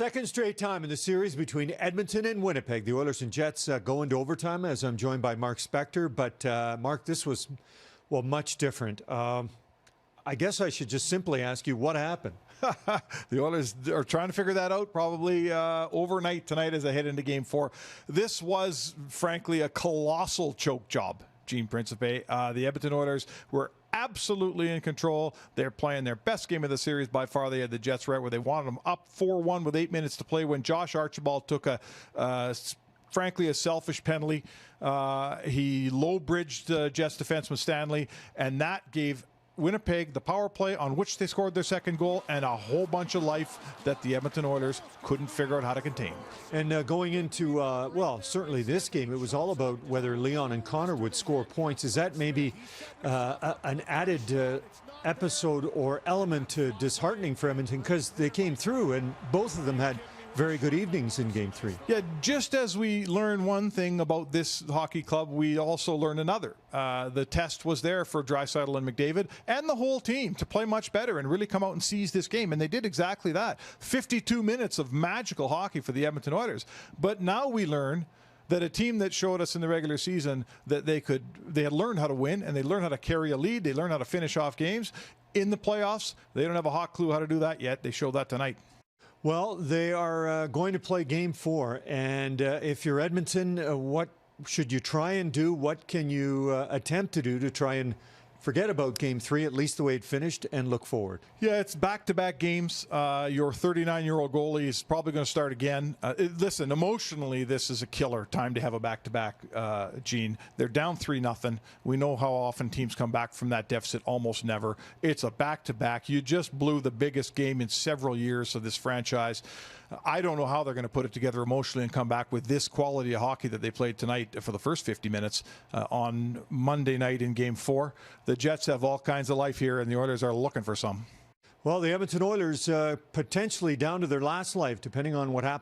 Second straight time in the series between Edmonton and Winnipeg. The Oilers and Jets go into overtime as I'm joined by Mark Spector. But, Mark, this was, well, much different. I guess I should just simply ask you what happened. The Oilers are trying to figure that out probably overnight tonight as they head into Game 4. This was, frankly, a colossal choke job, Gene Principe. The Edmonton Oilers were absolutely in control. They're playing their best game of the series by far. They had the Jets right where they wanted them up 4-1 with 8 minutes to play when Josh Archibald took frankly, a selfish penalty. He low-bridged Jets defenseman Stanley, and that gave Winnipeg the power play on which they scored their second goal and a whole bunch of life that the Edmonton Oilers couldn't figure out how to contain. And going into, well, certainly this game, it was all about whether Leon and Connor would score points. Is that maybe an added episode or element disheartening for Edmonton? Because they came through and both of them had very good evenings in Game 3. Yeah, just as we learn one thing about this hockey club, we also learn another. The test was there for Draisaitl and McDavid and the whole team to play much better and really come out and seize this game. And they did exactly that. 52 minutes of magical hockey for the Edmonton Oilers. But now we learn that a team that showed us in the regular season that they had learned how to win and they learned how to carry a lead. They learned how to finish off games. In the playoffs, they don't have a hot clue how to do that yet. They showed that tonight. Well, they are going to play Game 4, and if you're Edmonton, what should you try and do? What can you attempt to do to try and forget about Game 3, at least the way it finished, and look forward? Yeah, it's back-to-back games. Your 39-year-old goalie is probably going to start again. Listen, emotionally, this is a killer time to have a back-to-back, Gene. They're down 3-0. We know how often teams come back from that deficit, almost never. It's a back-to-back. You just blew the biggest game in several years of this franchise. I don't know how they're going to put it together emotionally and come back with this quality of hockey that they played tonight for the first 50 minutes on Monday night in Game 4. The Jets have all kinds of life here, and the Oilers are looking for some. Well, the Edmonton Oilers potentially down to their last life, depending on what happens.